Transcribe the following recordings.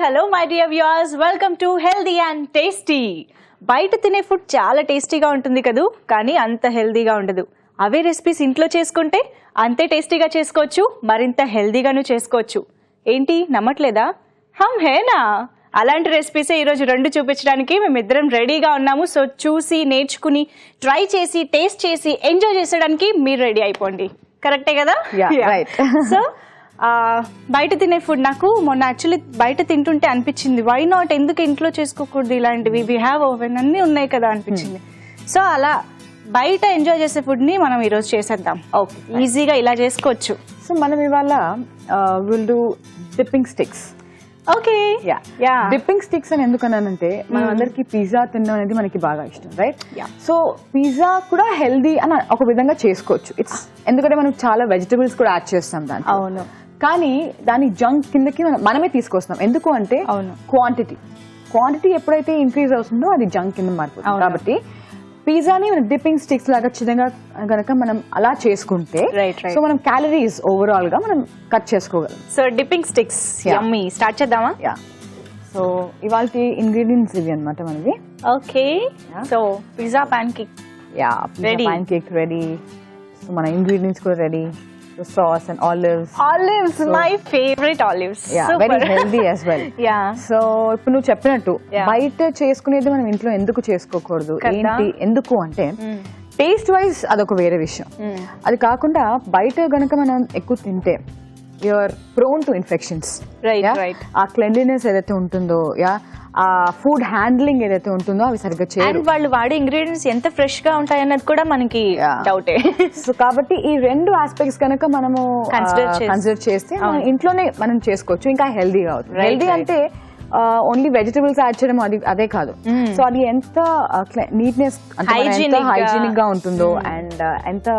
Hello my dear viewers, welcome to healthy and tasty. బయట తినే food చాలా టేస్టీగా ఉంటుంది కదూ, కానీ అంత హెల్దీగా ఉండదు. అవే రెసిపీస్ ఇంట్లో చేసుకుంటే అంతే టేస్టీగా చేసుకోవచ్చు, మరింత హెల్దీగాను చేసుకోవచ్చు. ఏంటి నమ్మట్లేదా? హమ్ హేనా? అలాంటి రెసిపీసే ఈరోజు రెండు చూపించడానికి మేమిద్దరం రెడీగా ఉన్నాము. సో చూసి నేర్చుకుని ట్రై చేసి టేస్ట్ చేసి ఎంజాయ్ చేసడానికి మీరు రెడీ అయిపోండి. కరెక్టే కదా? సో బయట తినే ఫుడ్ నాకు మొన్న యాక్చువల్లీ బయట తింటుంటే అనిపించింది, వై నాట్, ఎందుకు ఇంట్లో చేసుకోకూడదు ఇలాంటివి, వీ హ్యావ్ ఓవెన్ అన్నీ ఉన్నాయి కదా అనిపించింది. సో అలా బయట ఎంజాయ్ చేసే ఫుడ్ ని మనం ఈరోజు చేసేద్దాం. ఓకే, ఈజీగా ఇలా చేసుకోవచ్చు. సో మనం ఇవాళ will do dipping sticks. Okay, dipping sticks అని ఎందుకన్నానంటే మనం అందరికి పిజ్జా తినడం అనేది మనకి బాగా ఇష్టం, రైట్? సో పిజ్జా కూడా హెల్దీ అని ఒక విధంగా చేసుకోవచ్చు. ఇట్స్ ఎందుకంటే మనం చాలా వెజిటబుల్స్ కూడా యాడ్ చేస్తాం దాన్ని. అవును, కానీ దాని జంక్ కిందకి మనమే తీసుకొస్తున్నాం. ఎందుకు అంటే క్వాంటిటీ ఎప్పుడైతే ఇంక్రీజ్ అవుతుందో అది జంక్ కింద మారిపోతుంది. కాబట్టి పిజ్జాని మనం డిప్పింగ్ స్టిక్స్ లాగా చిన్నగా గనక మనం అలా చేసుకుంటే సో మనం క్యాలరీస్ ఓవరాల్ గా మనం కట్ చేసుకోగలం. సో డిప్పింగ్ స్టిక్స్ యమ్మీ స్టార్ట్ చేద్దామా? సో ఇవాళ ఇంగ్రీడియంట్స్ ఇవి అన్నమాట మనవి. Okay, so pizza pan cake pan cake ready. So మన ఇంగ్రీడియంట్స్ కూడా ready. Sauce and olives. Olives, so, my favorite olives. Yeah, super. Very healthy as well. So ఇప్పుడు నువ్వు చెప్పినట్టు బయట చేసుకునేది మనం ఇంట్లో ఎందుకు చేసుకోకూడదు? ఏంటి ఎందుకు అంటే టేస్ట్ వైజ్ అదొక వేరే విషయం. అది కాకుండా బయట గనక మనం ఎక్కువ తింటే యూఆర్ ప్రోన్ టు ఇన్ఫెక్షన్స్. ఆ క్లెన్లీనెస్ ఏదైతే ఉంటుందో, ఆ ఫుడ్ హ్యాండ్లింగ్ ఏదైతే ఉంటుందో అవి సరిగ్గా చేయరు. వాళ్ళు వాడే ఇంగ్రీడియంట్స్ ఎంత ఫ్రెష్ గా ఉంటాయన్నది కూడా మనకి డౌటే. సో కాబట్టి ఈ రెండు ఆస్పెక్ట్స్ కనుక మనము కన్సిడర్ చేస్తే మనం ఇంట్లోనే మనం చేసుకోవచ్చు, ఇంకా హెల్దీగా అవుతుంది. హెల్దీ అంటే ఓన్లీ వెజిటబుల్స్ యాడ్ చేయడం అదే కాదు. సో అది ఎంత నీట్నెస్ అంటే హైజీనిక్ గా ఉంటుందో అండ్ ఎంత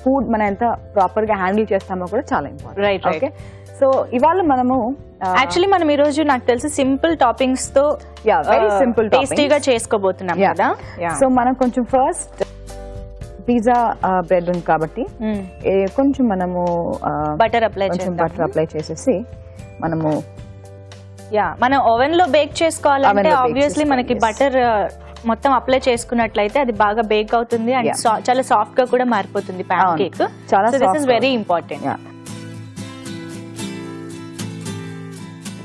ఫుడ్ మనం ఎంత ప్రాపర్ గా హ్యాండిల్ చేస్తామో కూడా చాలా ఇంపార్టెంట్. ఓకే, సో ఇవాళ మనము యాక్చువల్లీ మనం ఈ రోజు నాకు తెలిసి సింపుల్ టాపింగ్స్ తో వెరీ సింపుల్ టేస్టీగా చేసుకోబోతున్నాం కదా. సో మనం కొంచెం ఫస్ట్ పిజ్జా బ్రెడ్ ఉంది కాబట్టి కొంచెం మనము బటర్ అప్లై చేసేసి మనము మనం ఓవెన్ లో బేక్ చేసుకోవాలంటే ఆబ్వియస్లీ మనకి బటర్ మొత్తం అప్లై చేసుకున్నట్లయితే అది బాగా బేక్ అవుతుంది అండ్ చాలా సాఫ్ట్ గా కూడా మారిపోతుంది pan cake. This is very important.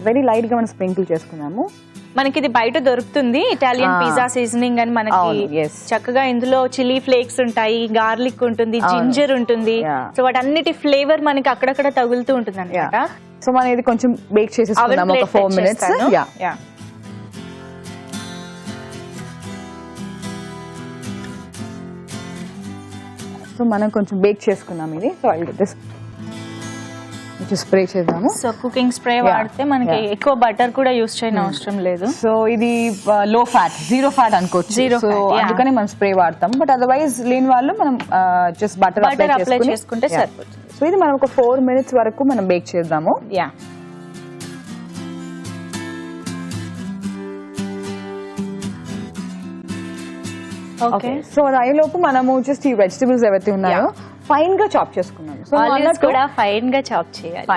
Very light గా మనం స్ప్రింకిల్ చేసుకున్నాము. మనకి ఇది బయట దొరుకుతుంది, ఇటాలియన్ పిజ్జా సీజనింగ్ అని. మనకి చక్కగా ఇందులో చిల్లీ ఫ్లేక్స్ ఉంటాయి, గార్లిక్ ఉంటుంది, జింజర్ ఉంటుంది. సో వాటన్నిటి ఫ్లేవర్ మనకి అక్కడక్కడ తగులుతూ ఉంటుంది అన్నమాట. సో మనం ఇది కొంచెం బేక్ చేసేసుకుందాం ఒక 4 minutes. సో మనం కొంచెం బేక్ చేసుకున్నాం ఇది. So I get this spray చేద్దాము. సో కుకింగ్ స్ప్రే వాడితే మనకి ఎక్కువ బటర్ కూడా యూస్ చేయని అవసరం లేదు. సో ఇది లో ఫ్యాట్, 0 ఫ్యాట్ అనుకోవచ్చు. సో అందుకని మనం స్ప్రే వాడతాం. బట్ అదర్వైజ్ లేని వాళ్ళు మనం జస్ట్ బటర్ అప్లై చేసుకుంటే సరిపోతుంది. సో ఇది మనం ఒక 4 minutes వరకు మనం బేక్ చేద్దాము. ఓకే, సో అది అయ్యేలోపు మనము జస్ట్ ఈ వెజిటబుల్స్ ఏవైతే ఉన్నాయో ఫైన్ గా చాప్ చేసుకున్నాము. సో కూడా ఫైన్ గా చాప్ చేయాలి.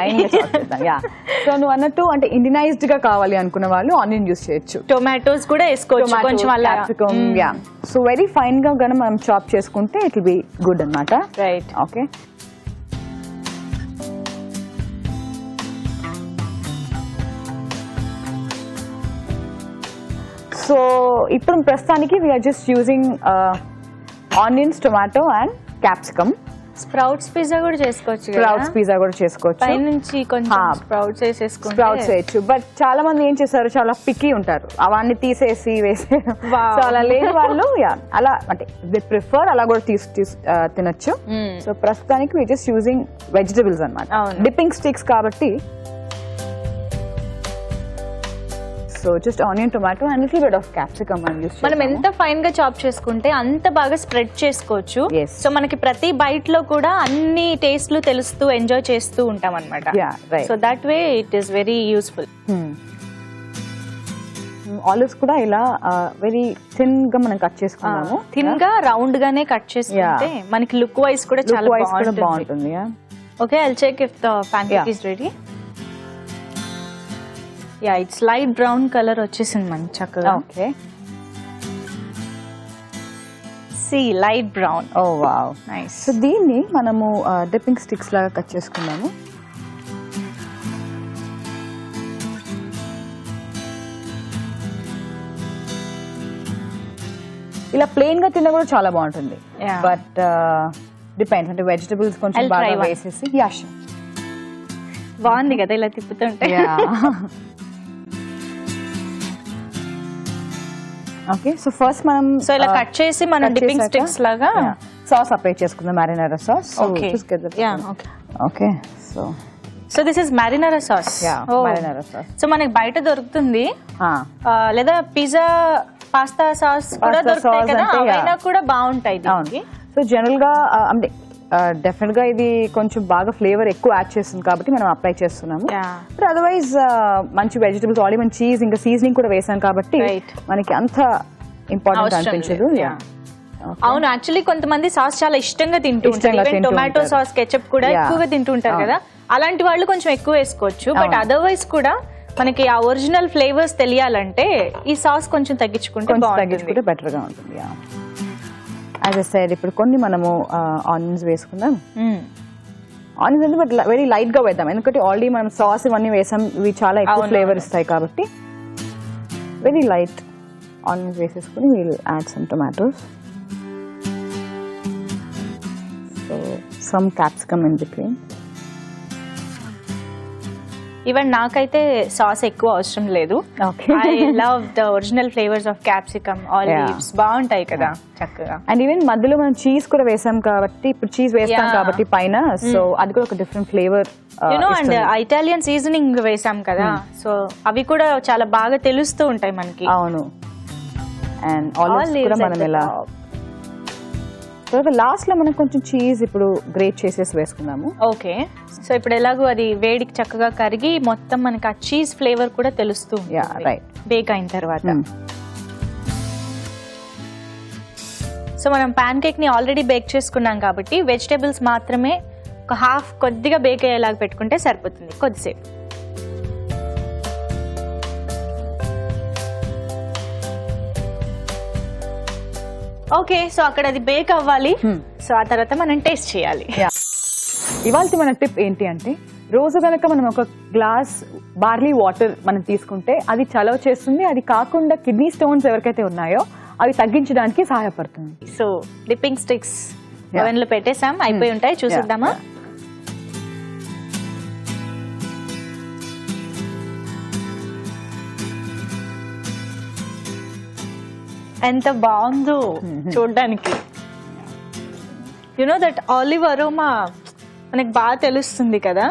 సో నువ్వు అన్నట్టు అంటే ఇండియనైజ్డ్ గా కావాలి అనుకున్న వాళ్ళు ఆనియన్ యూస్ చేయొచ్చు, టొమాటోస్ కూడా వేసుకోవచ్చు కొంచెం. సో వెరీ ఫైన్ గా గానీ మనం చాప్ చేసుకుంటే ఇట్ విల్ బి గుడ్ అన్నమాట. Right, okay. సో ఇప్పుడు ప్రస్తుతానికి we're just using onions, tomato and capsicum. Sprouts pizza కూడా చేసుకోవచ్చు. స్ప్రౌట్స్ పిజ్జా కూడా చేసుకోవచ్చు. పైనుంచి కొంచెం స్ప్రౌట్స్ వేసేసుకుంటే స్ప్రౌట్స్ వేయచ్చు. బట్ చాలా మంది ఏం చేస్తారు, చాలా పిక్కీ ఉంటారు, అవన్నీ తీసేసి వేసేయడం. సో అలా లేని వాళ్ళు అలా అంటే దే ప్రిఫర్ అలా కూడా తినొచ్చు. సో ప్రస్తుతానికి వి జస్ట్ యూజింగ్ వెజిటబుల్స్ అన్నమాట. డిప్పింగ్ స్టిక్స్ కాబట్టి so just onion, tomato and little bit of capsicum అని యూస్. మనం ఎంత ఫైన్ గా చాప్ చేసుకుంటే అంత బాగా స్ప్రెడ్ చేసుకోవచ్చు. సో మనకి ప్రతి బైట్ లో కూడా అన్ని టేస్ట్లు తెలుస్తూ ఎంజాయ్ చేస్తూ ఉంటాం అన్నమాట. So that way it is very useful. Olives కూడా ఇలా వెరీ థిన్ గా మనం కట్ చేసుకున్నాము. థిన్ గా రౌండ్ గానే కట్ చేసుకుంటే మనకి లుక్ వైజ్ కూడా చాలా బాగుంటుంది. Okay, I'll check if the pancake is ready. Yeah it's light brown colour వచ్చేసింది మనకి చక్కగా. Okay, see light brown. Oh wow, nice. So దీన్ని మనము డిప్పింగ్ స్టిక్స్ లాగా కట్ చేసుకున్నాము. ఇలా ప్లెయిన్ గా తిన్నా కూడా చాలా బాగుంటుంది. Yeah. బట్ డిపెండ్స్, అంటే వెజిటబుల్స్ కొంచెం I'll try బాగా one. వేసేసి. బాగుంది కదా ఇలా తిప్పుతుంటే. ఓకే, సో ఫస్ట్ మనం సో ఇలా కట్ చేసి మనం డిప్పింగ్ స్టిక్స్ లాగా సాస్ అప్లై చేసుకుందాం, marinara sauce. Okay. Yeah, okay. Okay, so so this is marinara sauce. Marinara sauce. So మనకి బయట దొరుకుతుంది, లేదా పిజ్జా పాస్తా సాస్ కూడా Pasta దొరుకుతాయి sauce కదా, అంటే, yeah. అవైనా కూడా బాగుంటాయి దీనికి. సో జనరల్ గా అంటే డెఫినెట్ గా ఇది కొంచెం బాగా ఫ్లేవర్ ఎక్కువ యాడ్ చేస్తుంది కాబట్టి మనం అప్లై చేస్తున్నాము. Yeah. బట్ అదర్వైజ్ మంచి వెజిటబుల్స్, ఆల్రెడీ మన చీజ్ ఇంకా సీజనింగ్ కూడా వేసాం కాబట్టి Right. మనకి అంత ఇంపార్టెంట్ అవసరం అనిపించదు. లేదు. Yeah. అవును, యాక్చువల్లీ కొంతమంది సాస్ చాలా ఇష్టంగా తింటూ ఇష్టంగా ఉంటారు. తింటూ టొమాటో ఉంటారు. సాస్, కెచప్ కూడా Yeah. ఎక్కువగా తింటూ ఉంటారు అవును. కదా, అలాంటి వాళ్ళు కొంచెం ఎక్కువ వేసుకోవచ్చు. బట్ అవును. అదర్వైజ్ కూడా మనకి ఆ ఒరిజినల్ ఫ్లేవర్స్ తెలియాలంటే ఈ సాస్ కొంచెం తగ్గించుకుంటే కొంచెం బాగుంటుంది. తగ్గించుకుంటే బెటర్ గా ఉంటుంది. యాజ్ ఐ సెడ్, ఇప్పుడు కొన్ని మనము ఆనియన్స్ వేసుకుందాం. ఆనియన్స్ అంటే బట్ వెరీ లైట్ గా వేద్దాం, ఎందుకంటే ఆల్రెడీ మనం సాస్ ఇవన్నీ వేసాం, ఇవి చాలా ఎక్కువ అవును, ఫ్లేవర్ అవును. ఇస్తాయి కాబట్టి వెరీ లైట్ ఆనియన్స్ వేసేసుకుని we'll add some tomatoes. So some capsicum in between. Even నాకైతే సాస్ ఎక్కువ అవసరం లేదు. Okay. I love the original flavours of capsicum, olives బాగుంటాయి కదా చక్కగా. అండ్ ఈవెన్ మధ్యలో మనం చీజ్ కూడా వేసాం కాబట్టి, ఇప్పుడు చీజ్ వేస్తాం Yeah. కాబట్టి పైన, సో అది కూడా ఒక different flavour. And Italian seasoning వేసాం కదా, సో అవి కూడా చాలా బాగా తెలుస్తూ ఉంటాయి మనకి. అవును, అండ్ ఆలివ్స్ Olives కూడా at మనం the ఇలా top. తర్వాత లాస్ట్ లో మనం కొంచెం చీజ్ ఇప్పుడు గ్రేట్ చేసేసి వేసుకున్నాము. ఓకే, సో ఇప్పుడు ఎలాగో అది వేడికి చక్కగా కరిగి మొత్తం మనకి ఆ చీజ్ ఫ్లేవర్ కూడా తెలుస్తూ Yeah, right. బేక్ అయిన తర్వాత. సో మనం పాన్ కేక్ ని ఆల్రెడీ బేక్ చేసుకున్నాం కాబట్టి వెజిటేబుల్స్ మాత్రమే ఒక హాఫ్ కొద్దిగా బేక్ అయ్యేలాగా పెట్టుకుంటే సరిపోతుంది కొద్దిసేపు. ఓకే, సో అక్కడ అది బేక్ అవ్వాలి. సో ఆ తర్వాత మనం టేస్ట్ చేయాలి. ఇవాళ మన టిప్ ఏంటి అంటే, రోజు కనుక మనం ఒక గ్లాస్ బార్లీ వాటర్ మనం తీసుకుంటే అది చలవ చేస్తుంది. అది కాకుండా కిడ్నీ స్టోన్స్ ఎవరికైతే ఉన్నాయో అవి తగ్గించడానికి సహాయపడుతుంది. సో డిప్పింగ్ స్టిక్స్ ఓవెన్ లో పెట్టేసాం, అయిపోయి ఉంటాయి, చూసిద్దామా? ఎంత బాగుందో చూడడానికి. దట్ ఆలివ్ అరోమా మనకి బాగా తెలుస్తుంది కదా.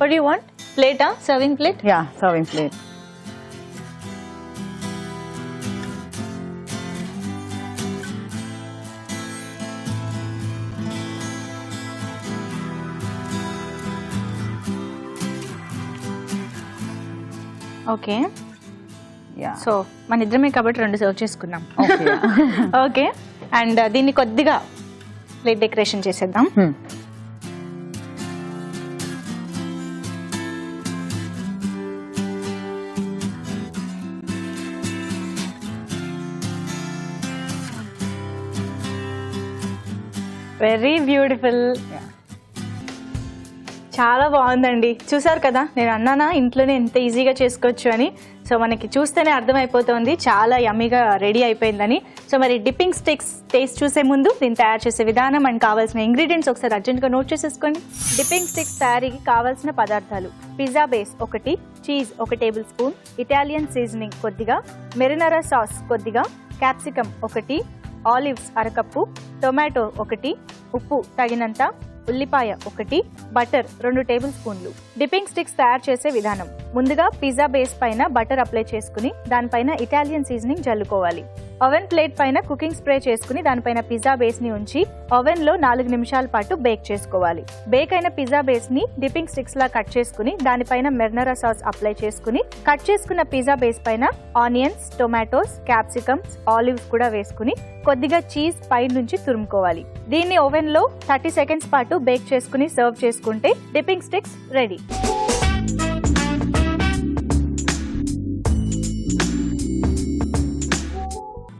What you want? ప్లేటా? Serving plate? Yeah, serving plate. Okay, so మన ఇద్దరమే కాబట్టి 2 సర్వ్ చేసుకున్నాం. ఓకే, అండ్ దీన్ని కొద్దిగా ప్లేట్ డెకరేషన్ చేసేద్దాం. వెరీ బ్యూటిఫుల్, చాలా బాగుందండి. చూసారు కదా, నేను అన్నానా ఇంట్లోనే ఎంత ఈజీగా చేసుకోవచ్చు అని. సో మనకి చూస్తేనే అర్థమైపోతుంది చాలా యమ్మీగా రెడీ అయిపోయిందని. సో మరి డిప్పింగ్ స్టిక్స్ టేస్ట్ చూసే ముందు దీన్ని తయారు చేసే విధానం అండ్ కావాల్సిన ఇంగ్రీడియంట్స్ ఒకసారి అర్జెంట్గా నోట్ చేసేసుకోండి. డిప్పింగ్ స్టిక్స్ తయారీకి కావాల్సిన పదార్థాలు: pizza base 1, cheese 1 table spoon, Italian seasoning కొద్దిగా, మెరినారా సాస్ కొద్దిగా, క్యాప్సికమ్ 1, ఆలివ్స్ 1/2 కప్పు, టొమాటో 1, ఉప్పు తగినంత, ఉల్లిపాయ 1, బటర్ 2 టేబుల్ స్పూన్లు. డిప్పింగ్ స్టిక్స్ తయారు చేసే విధానం: ముందుగా పిజ్జా బేస్ పైన బటర్ అప్లై చేసుకుని దానిపైన ఇటాలియన్ సీజనింగ్ జల్లుకోవాలి. ఓవెన్ ప్లేట్ పైన కుకింగ్ స్ప్రే చేసుకుని దానిపైన పిజ్జా బేస్ ని ఉంచి ఓవెన్ లో 4 నిమిషాల పాటు బేక్ చేసుకోవాలి. బేక్ అయిన పిజ్జా బేస్ ని డిప్పింగ్ స్టిక్స్ లా కట్ చేసుకుని దానిపైన మెరినారా సాస్ అప్లై చేసుకుని కట్ చేసుకున్న పిజ్జా బేస్ పైన ఆనియన్స్, టొమాటోస్, క్యాప్సికమ్స్, ఆలివ్స్ కూడా వేసుకుని కొద్దిగా చీజ్ పై నుంచి తురుముకోవాలి. దీన్ని ఓవెన్ లో 30 సెకండ్స్ పాటు బేక్ చేసుకుని సర్వ్ చేసుకుంటే డిప్పింగ్ స్టిక్స్ రెడీ.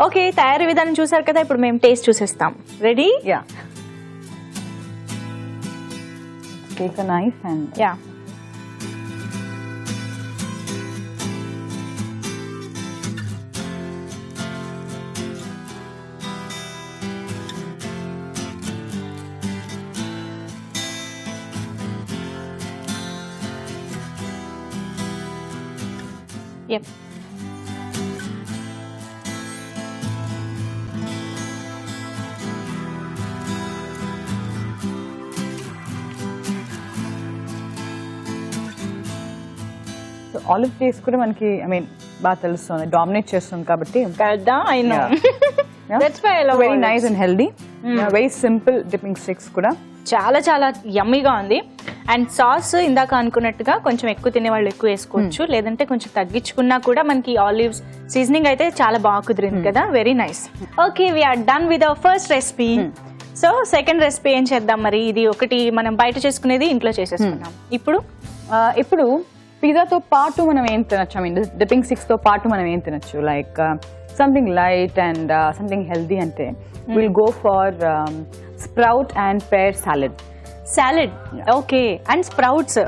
ఓకే, తయారీ విధానం చూసారు కదా, ఇప్పుడు మేము టేస్ట్ చూసేస్తాం. Ready? Yeah. Take a knife and yeah. Yep. So olive taste కూడా మనకి ఐ మీన్ బాగా తెలుస్తుంది, డామినేట్ చేస్తుంది కాబట్టి. కదా, I know. That's why I love very olives. Nice and healthy, very simple dipping sticks కూడా. చాలా చాలా యమ్మీగా ఉంది. అండ్ సాస్ ఇందాక అనుకున్నట్టుగా కొంచెం ఎక్కువ తినే వాళ్ళు ఎక్కువ వేసుకోవచ్చు, లేదంటే కొంచెం తగ్గించుకున్నా కూడా మనకి ఆలివ్స్ సీజనింగ్ అయితే చాలా బాగా కుదిరింది కదా. Very nice. Okay, we're done with our first recipe. So second recipe ఏం చేద్దాం మరి? ఇది ఒకటి మనం బయట చేసుకునేది ఇంట్లో చేసేసుకున్నాం. ఇప్పుడు పిజ్జాతో పాటు మనం ఏం తినచ్చు, ఐ మీన్ డిప్పింగ్ స్టిక్స్ తో పాటు మనం ఏం తినచ్చు, like something light and something healthy అంటే will go for sprout and pear salad. Salad, okay. And sprouts.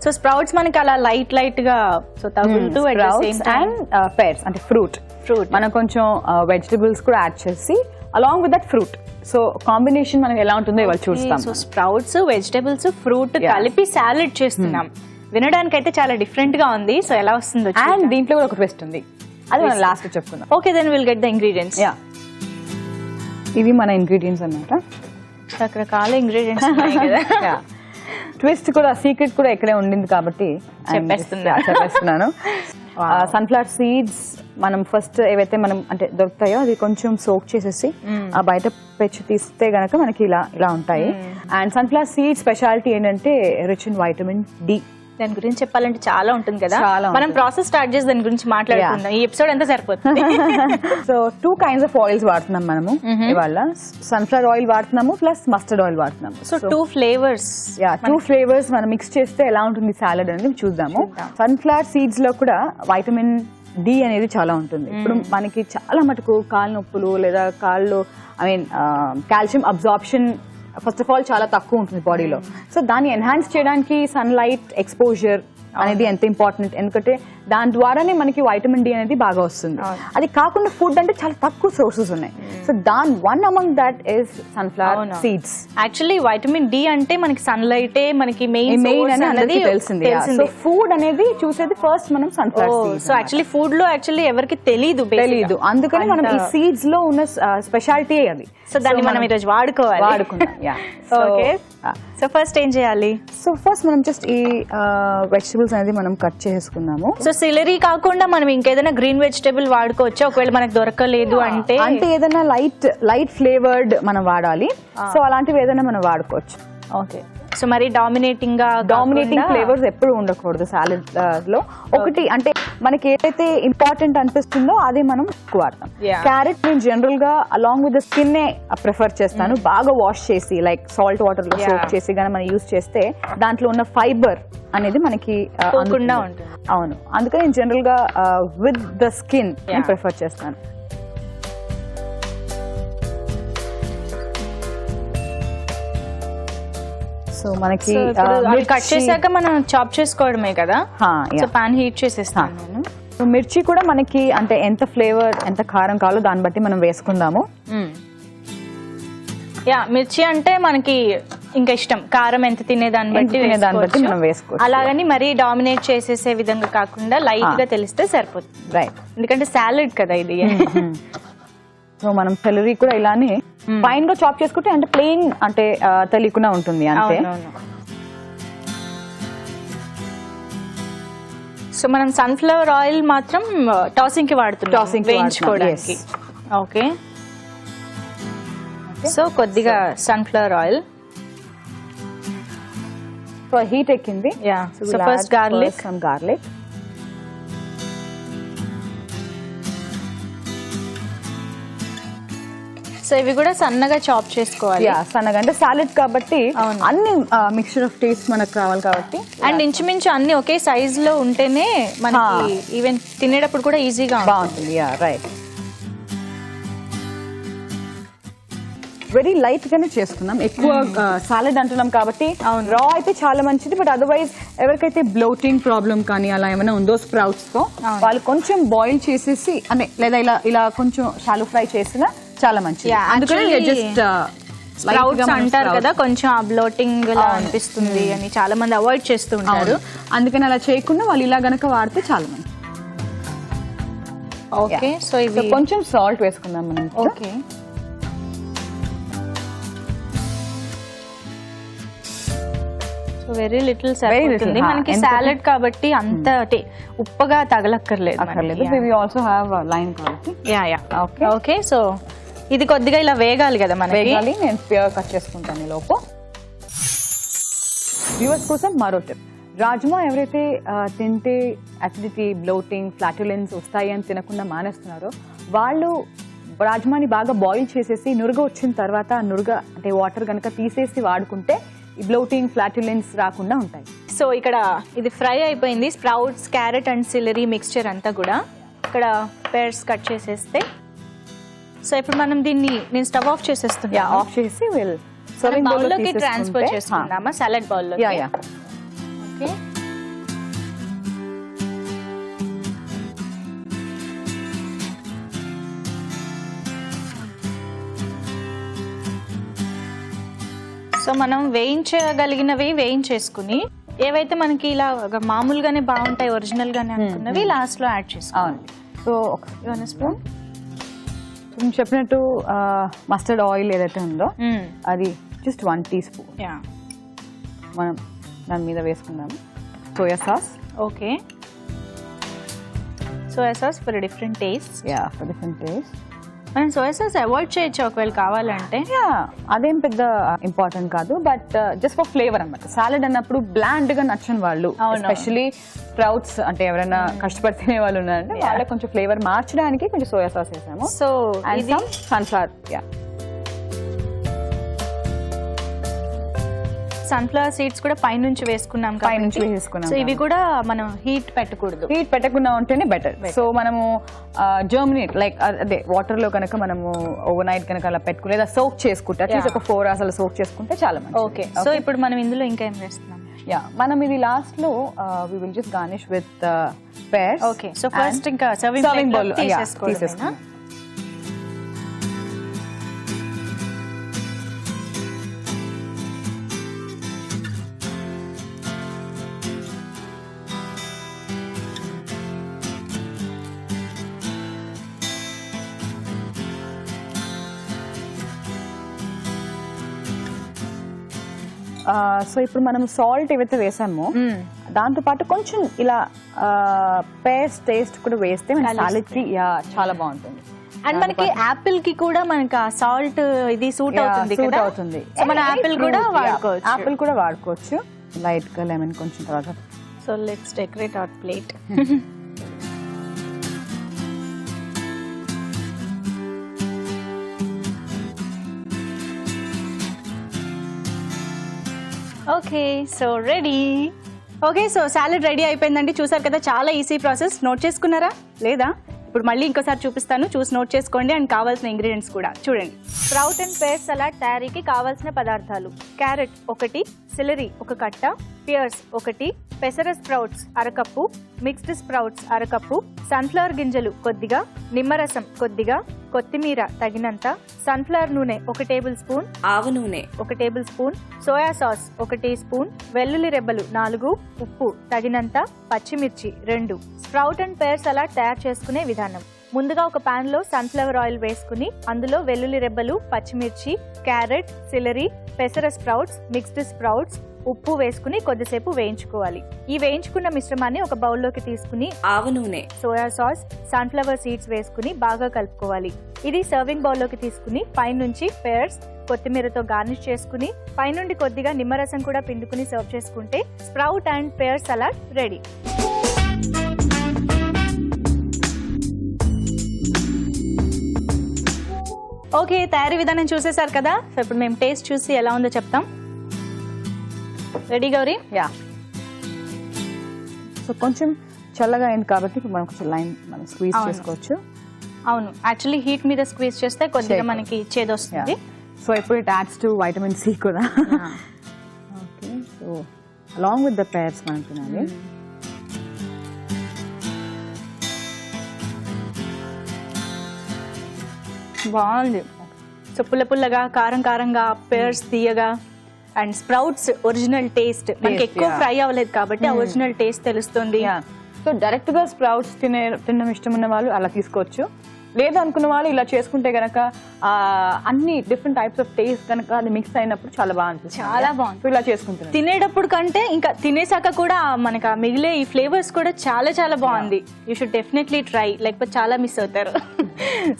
So sprouts మనకి అలా లైట్ గా సో తగులుతూ అండ్ పేర్స్ అంటే ఫ్రూట్ మనం కొంచెం వెజిటబుల్స్ కూడా యాడ్ చేసి along with that fruit. So combination మనం ఎలా ఉంటుందో ఇవాళ చూస్తాం. సో స్ప్రౌట్స్, వెజిటబుల్స్, ఫ్రూట్ కలిపి సాలెడ్ చేస్తున్నాం. వినడానికి అయితే చాలా డిఫరెంట్ గా ఉంది. సో ఎలా వస్తుందో. అండ్ దీంట్లో కూడా ఒక ట్విస్ట్ ఉంది, అది మనం లాస్ట్ చెప్పుకుందాం. Okay, then we'll get the ingredients. Yeah, ఇవి మన ఇంగ్రీడియంట్స్ అన్నమాట. రకరకాల ఇంగ్రీడియంట్స్ ఉన్నాయి కదా. ట్విస్ట్ కూడా, సీక్రెట్ కూడా ఇక్కడే ఉండింది కాబట్టి చెప్పేస్తున్నాను. సన్ఫ్లవర్ సీడ్స్ మనం ఫస్ట్ ఏవైతే మనం అంటే దొరుకుతాయో అది కొంచెం సోక్ చేసేసి ఆ బయట పెచ్చు తీస్తే గనక మనకి ఇలా ఉంటాయి. అండ్ సన్ఫ్లవర్ సీడ్ స్పెషాలిటీ ఏంటంటే రిచ్ ఇన్ వైటమిన్ డి. దాని గురించి చెప్పాలంటే చాలా ఉంటుంది కదా, చాలా మనం ప్రాసెస్ స్టార్ట్ చేసి దాని గురించి మాట్లాడుకుందాం. ఈ ఎపిసోడ్ ఎంత సరిపోతుంది. సో 2 kinds of ఆయిల్స్ వాడుతున్నాం మనము ఇవాళ. సన్ఫ్లవర్ ఆయిల్ వాడుతున్నాము ప్లస్ మస్టర్డ్ ఆయిల్ వాడుతున్నాము. So 2 flavors. 2 flavors మనం మిక్స్ చేస్తే ఎలా ఉంటుంది సాలెడ్ అనేది చూద్దాము. సన్ఫ్లవర్ సీడ్స్ లో కూడా వైటమిన్ డి అనేది చాలా ఉంటుంది. ఇప్పుడు మనకి చాలా మటుకు కాళ్ళ నొప్పులు లేదా కాళ్ళు I mean calcium absorption first of all చాలా తక్కువ ఉంటుంది బాడీలో. సో దాన్ని ఎన్హాన్స్ చేయడానికి సన్లైట్ ఎక్స్పోజర్ అనేది ఎంత ఇంపార్టెంట్, ఎందుకంటే దాని ద్వారానే మనకి వైటమిన్ డి అనేది బాగా వస్తుంది. అది కాకుండా ఫుడ్ అంటే చాలా తక్కువ సోర్సెస్ ఉన్నాయి. So one among that is sunflower seeds. Actually vitamin D అంటే మనకి సన్లైట్ మనకి మెయిన్ అనేది తెలిసింది. సో ఫుడ్ అనేది చూసేది ఫస్ట్ మనం sunflower seeds. So actually food లో యాక్చువల్లీ ఎవరికి తెలీదు. అందుకని మనం ఈ సీడ్స్ లో ఉన్న స్పెషాలిటీ అది. సో దాన్ని మనం ఈరోజు వాడుకుందాం. ఓకే, సో ఫస్ట్ ఏం చేయాలి? సో ఫస్ట్ మనం జస్ట్ ఈ వెజిటబుల్స్ అనేది మనం కట్ చేసుకుందాము. సో సిలరీ కాకుండా మనం ఇంకేదైనా గ్రీన్ వెజిటబుల్ వాడుకోవచ్చు ఒకవేళ మనకు దొరకలేదు అంటే ఏదైనా లైట్ ఫ్లేవర్డ్ మనం వాడాలి. సో అలాంటివి ఏదైనా మనం వాడుకోవచ్చు. ఓకే, సో మరి డామినేటింగ్ ఫ్లేవర్స్ ఎప్పుడు ఉండకూడదు సాలెడ్ లో. ఒకటి అంటే మనకి ఏదైతే ఇంపార్టెంట్ అనిపిస్తుందో అది మనం వాడతాం. క్యారెట్ నేను జనరల్ గా along with the skin prefer చేస్తాను. బాగా వాష్ చేసి లైక్ సాల్ట్ వాటర్ లో సోక్ చేసి కానీ మనం యూజ్ చేస్తే దాంట్లో ఉన్న ఫైబర్ అనేది మనకి ఉంటుంది. అవును, అందుకని నేను జనరల్ గా విత్ ద స్కిన్ ప్రిఫర్ చేస్తాను. సో మనకి కట్ చేశాక మనం చాప్ చేసుకోవడమే కదా. సో పాన్ హీట్ చేసేస్తాను నేను. సో మిర్చి కూడా మనకి అంటే ఎంత ఫ్లేవర్ ఎంత కారం కావాలో దాన్ని బట్టి మనం వేసుకుందాము. యా, మిర్చి అంటే మనకి ఇంకా ఇష్టం, కారం ఎంత తినేదాన్ని బట్టి మనం వేసుకోవచ్చు. అలాగని మరీ డామినేట్ చేసేసే విధంగా కాకుండా లైట్ గా తెలిస్తే సరిపోతుంది. రైట్, ఎందుకంటే సాలెడ్ కదా ఇది. సో మనం సెలరీ కూడా ఇలానే ఫైన్ గా చాప్ చేసుకుంటే అంటే ప్లెయిన్ అంటే తెలియకుండా ఉంటుంది అంతే. సో మనం సన్ఫ్లవర్ ఆయిల్ మాత్రం టాసింగ్ కి వాడుతున్నాం, వేయించుకోవడానికి. ఓకే, సో కొద్దిగా సన్ఫ్లవర్ ఆయిల్. సో హీట్ ఎక్కింది. So first garlic. సో ఇవి కూడా సన్నగా చాప్ చేసుకోవాలి. సన్నగా అంటే సాలెడ్ కాబట్టి అన్ని మిక్స్చర్ ఆఫ్ టేస్ట్ మనకు రావాలి కాబట్టి. అండ్ ఇంచుమించు అన్ని ఒకే సైజ్ లో ఉంటేనే మనకి ఈవెన్ తినేటప్పుడు కూడా ఈజీగా బాగుంటుంది. రైట్. వెరీ లైట్ గానే చేసుకున్నాం. ఎక్కువ సాలెడ్ అంటున్నాం కాబట్టి రా అయితే చాలా మంచిది. బట్ అదర్వైజ్ ఎవరికైతే బ్లోటింగ్ ప్రాబ్లం కానీ అలా ఏమైనా ఉందో స్ప్రౌట్స్ తో, వాళ్ళు కొంచెం బాయిల్ చేసేసి అంటే లేదా ఇలా ఇలా కొంచెం షాలో ఫ్రై చేసినా చాలా మంచిది. అందుకని జస్ట్ స్ప్రౌట్స్ అంటారు కదా, కొంచెం ఆ బ్లోటింగ్ లా అనిపిస్తుంది అని చాలా మంది అవాయిడ్ చేస్తూ ఉంటారు. అందుకని అలా చేయకుండా వాళ్ళు ఇలా గనక వాడితే చాలా మంచిది. ఓకే, సో ఇవి కొంచెం సాల్ట్ వేసుకుందాం మనం. ఓకే, సో వెరీ లిటిల్ సరిపోతుంది మనకి సాలెడ్ కాబట్టి, అంత ఉప్పగా తగలక్కర్లేదు. వి ఆల్సో హావ్ లైమ్ కాబట్టి. ఓకే ఓకే, సో ఇది కొద్దిగా ఇలా వేగాలి కదా మనకి. వేగాలి. నేను ప్యూర్ కట్ చేసుకుంటాను ఈ లోపు. వ్యూవర్స్ కోసం మరో టిప్. రాజ్మా ఎవరైతే తింటే అసిడిటీ, బ్లోటింగ్, ఫ్లాటులెన్స్ వస్తాయి అని తినకుండా మానేస్తున్నారో వాళ్ళు రాజ్మాని బాగా బాయిల్ చేసేసి నురుగ వచ్చిన తర్వాత నురుగ అంటే వాటర్ కనుక తీసేసి వాడుకుంటే ఈ బ్లోటింగ్, ఫ్లాటులెన్స్ రాకుండా ఉంటాయి. సో ఇక్కడ ఇది ఫ్రై అయిపోయింది. Sprouts, carrot and celery mixture అంతా కూడా ఇక్కడ పేర్స్ కట్ చేసేస్తే, సో ఇప్పుడు మనం దీన్ని నేను స్టవ్ ఆఫ్ చేసేస్తున్నా. ఆఫ్ చేసి బౌల్లోకి ట్రాన్స్ఫర్ చేసుకుందామా, సాలెడ్ బౌల్లో. ఓకే, సో మనం వేయించగలిగినవి వేయించేసుకుని, ఏవైతే మనకి ఇలా మామూలుగానే బాగుంటాయి ఒరిజినల్ గానే అనుకున్నవి లాస్ట్ లో యాడ్ చేసుకోవాలి. సో 1 స్పూన్ చెప్పినట్టు మస్టర్డ్ ఆయిల్ ఏదైతే ఉందో అది జస్ట్ 1 టీ స్పూన్ మనం దాని మీద వేసుకుందాము. Soya sauce. Okay, soya sauce for different taste. For different taste. మనం సోయా సాస్ అవాయిడ్ చేయొచ్చు ఒకవేళ కావాలంటే. అదేం పెద్ద ఇంపార్టెంట్ కాదు, బట్ జస్ట్ ఫర్ ఫ్లేవర్ అన్నమాట. సాలెడ్ అన్నప్పుడు బ్లాండ్ గా నచ్చని వాళ్ళు, ఎస్పెషల్లీ స్ప్రౌట్స్ అంటే ఎవరైనా కష్టపడి తినే వాళ్ళు ఉన్నారంటే వాళ్ళకి కొంచెం ఫ్లేవర్ మార్చడానికి కొంచెం సోయా సాస్ వేసాము. సో ఇది సన్ఫ్లవర్. సన్ఫ్లవర్ సీడ్స్ కూడా పైనుంచి వేసుకున్నాం. సో ఇవి కూడా మనం హీట్ పెట్టకూడదు. హీట్ పెట్టకుండా ఉంటేనే బెటర్. సో మనము జర్మినేట్ లైక్ అదే వాటర్ లో కనుక మనము ఓవర్ నైట్ కనుక అలా పెట్టుకుని లేదా సోక్ చేసుకుంటే అట్లీస్ట్ ఒక 4 hours అలా సోక్ చేసుకుంటే చాలా మంచిది. ఓకే, సో ఇప్పుడు మనం ఇందులో ఇంకా ఏం వేస్తున్నాం? మనం ఇది లాస్ట్ లో we will just garnish with pears. Okay, so first ఇంకా సర్వింగ్ బౌల్ తీసేసుకోవాలి. సో ఇప్పుడు మనం సాల్ట్ ఏవైతే వేసామో దాంతో పాటు కొంచెం ఇలా పేస్ట్ టేస్ట్ కూడా వేస్తే మన సాలెడ్ కి చాలా బాగుంటుంది. అండ్ మనకి యాపిల్ కి కూడా మనకి ఆ సాల్ట్ ఇది సూట్ అవుతుంది కదా. సో మన యాపిల్ కూడా వాడుకోవచ్చు. యాపిల్ కూడా వాడుకోవచ్చు. లైట్ గా లెమన్ కొంచెం తర్వాత. So let's decorate our plate. Okay, so ready. Okay, so salad ready అయిపోయిందండి. చూసారు కదా, చాలా ఈజీ ప్రాసెస్. నోట్ చేసుకున్నారా లేదా? ఇప్పుడు మళ్ళీ ఇంకోసారి చూపిస్తాను, చూసి నోట్ చేసుకోండి. అండ్ కావాల్సిన ఇంగ్రీడియంట్స్ కూడా చూడండి. స్ప్రౌట్ అండ్ పేర్ సలాడ్ తయారీకి కావాల్సిన పదార్థాలు: క్యారెట్ 1, సిలరీ 1 కట్ట, పియర్స్ 1, పెసర sprouts 1/2 cup, mixed sprouts 1/2 cup, sunflower గింజలు కొద్దిగా, నిమ్మరసం కొద్దిగా, కొత్తిమీర తగినంత, సన్ఫ్లవర్ నూనె 1 టేబుల్ స్పూన్, ఆవ నూనె 1 tablespoon, soya sauce 1 teaspoon, వెల్లుల్లి రెబ్బలు 4, ఉప్పు తగినంత, పచ్చిమిర్చి 2. స్ప్రౌట్ అండ్ పేర్ సలాడ్ తయారు చేసుకునే విధానం: ముందుగా ఒక పాన్ లో సన్ఫ్లవర్ ఆయిల్ వేసుకుని అందులో వెల్లుల్లి రెబ్బలు, పచ్చిమిర్చి, క్యారెట్, సిలరీ, పెసర స్ప్రౌట్స్, మిక్స్డ్ స్ప్రౌట్స్, ఉప్పు వేసుకుని కొద్దిసేపు వేయించుకోవాలి. ఈ వేయించుకున్న మిశ్రమాన్ని ఒక బౌల్లోకి తీసుకుని ఆవ నూనె, సోయా సాస్, సన్ఫ్లవర్ సీడ్స్ వేసుకుని బాగా కలుపుకోవాలి. ఇది సర్వింగ్ బౌల్లోకి తీసుకుని పైనుంచి పేర్స్, కొత్తిమీరతో గార్నిష్ చేసుకుని పైనుండి కొద్దిగా నిమ్మరసం కూడా పిండుకుని సర్వ్ చేసుకుంటే sprout and pair salad ready. Okay, తయారీ విధానం చూసేసారు కదా. సో ఇప్పుడు మేము టేస్ట్ చూసి ఎలా ఉందో చెప్తాం. రెడీ గౌరీ? సో కొంచెం చల్లగా అయింది కాబట్టి ఇప్పుడు మనం కొంచెం లైమ్ మనం స్క్వీజ్ చేసుకోవచ్చు. అవును, యాక్చువల్లీ హీట్ మీద స్క్వీజ్ చేస్తే కొద్దిగా మనకి చేదొస్తుంది. సో ఇప్పుడు it adds to vitamin C కూడా. Okay, so along with the pears మనం తినాలి. బాగుంది. సో పుల్ల పుల్లగా, కారం కారంగా, పేర్స్ తీయగా, అండ్ స్ప్రౌట్స్ ఒరిజినల్ టేస్ట్ మనకి ఎక్కువ ఫ్రై అవ్వలేదు కాబట్టి ఆ ఒరిజినల్ టేస్ట్ తెలుస్తుంది. సో డైరెక్ట్ గా స్ప్రౌట్స్ తినడం ఇష్టం ఉన్న వాళ్ళు అలా తీసుకోవచ్చు. లేదు అనుకున్న వాళ్ళు ఇలా చేసుకుంటే గనక అన్ని డిఫరెంట్ టైప్స్ ఆఫ్ టేస్ట్ కనుక అది మిక్స్ అయినప్పుడు చాలా బాగా అనిపిస్తుంది. చాలా బాగుంది ఇలా చేసుకుంటున్నాను. తినేటప్పుడు కంటే ఇంకా తినేసాక కూడా మనకు ఆ మిగిలే ఈ ఫ్లేవర్స్ కూడా చాలా చాలా బాగుంది. యూ షుడ్ డెఫినెట్లీ ట్రై, లేకపోతే చాలా మిస్ అవుతారు.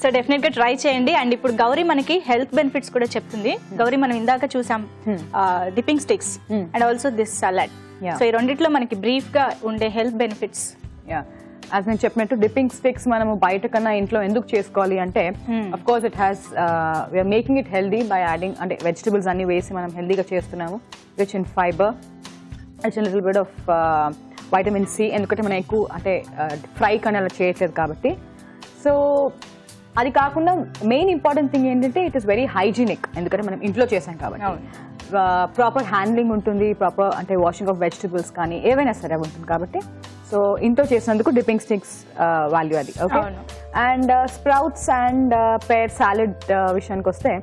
సో డెఫినెట్ గా ట్రై చేయండి. అండ్ ఇప్పుడు గౌరీ మనకి హెల్త్ బెనిఫిట్స్ కూడా చెప్తుంది. గౌరీ మనం ఇందాక చూసాం dipping sticks and also this salad. So ఈ రెండిట్లో మనకి బ్రీఫ్ గా ఉండే హెల్త్ బెనిఫిట్స్. యాజ్ నేను చెప్పినట్టు డిప్పింగ్ స్టిక్స్ మనము బయట కన్నా ఇంట్లో ఎందుకు చేసుకోవాలి అంటే of course it has we're making it healthy by adding అంటే వెజిటబుల్స్ అన్ని వేసి మనం హెల్దీగా చేస్తున్నాము. Rich in fibre, rich in little bit of vitamin C, ఎందుకంటే మనం ఎక్కువ అంటే ఫ్రై కానీ అలా చేయట్లేదు కాబట్టి. సో అది కాకుండా మెయిన్ ఇంపార్టెంట్ థింగ్ ఏంటంటే ఇట్ ఈస్ వెరీ హైజీనిక్, ఎందుకంటే మనం ఇంట్లో చేసాం కాబట్టి. ప్రాపర్ హ్యాండ్లింగ్ ఉంటుంది, ప్రాపర్ అంటే వాషింగ్ ఆఫ్ వెజిటబుల్స్ కానీ ఏవైనా సరే ఉంటుంది కాబట్టి. సో ఇంట్లో చేసినందుకు డిప్పింగ్ స్టిక్స్ వాల్యూ అది. Okay, and sprouts and pear salad విషయానికి వస్తే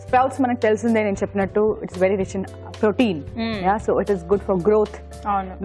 స్ప్రౌట్స్ మనకు తెలిసిందే, నేను చెప్పినట్టు it's very rich in protein. So it is good for growth,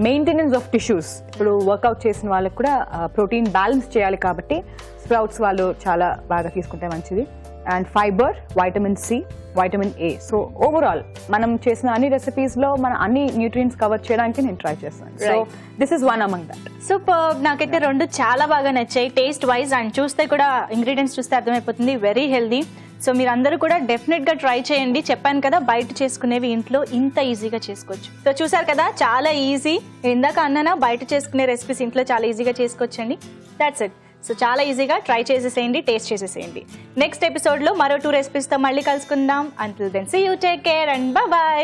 maintenance of tissues. ఇప్పుడు వర్కౌట్ చేసిన వాళ్ళకి కూడా ప్రోటీన్ బ్యాలెన్స్ చేయాలి కాబట్టి స్ప్రౌట్స్ వాళ్ళు చాలా బాగా తీసుకుంటే మంచిది. And fibre, vitamin C, vitamin A. So overall మనం చేసిన అన్ని రెసిపీస్ లో మన అన్ని న్యూట్రియన్స్ కవర్ చేయడానికి నేను ట్రై చేస్తాను. So this is one among that. Super. నాకైతే రెండు చాలా బాగా నచ్చాయి టేస్ట్ వైజ్, అండ్ చూస్తే కూడా ఇంగ్రీడియంట్స్ చూస్తే అర్థమైపోతుంది వెరీ హెల్దీ. సో మీరు అందరూ కూడా డెఫినెట్ గా ట్రై చేయండి. చెప్పాను కదా, బయట చేసుకునేవి ఇంట్లో ఇంత ఈజీగా చేసుకోవచ్చు. సో చూసారు కదా, చాలా ఈజీ. ఇందాక అన్నానా బయట చేసుకునే రెసిపీస్ ఇంట్లో చాలా ఈజీగా చేసుకోవచ్చండి. That's it. సో చాలా ఈజీగా ట్రై చేసేసేయండి, టేస్ట్ చేసేసేయండి. నెక్స్ట్ ఎపిసోడ్ లో మరో 2 రెసిపీస్ తో మళ్ళీ కలుసుకుందాం. Until then see you, take care and bye by.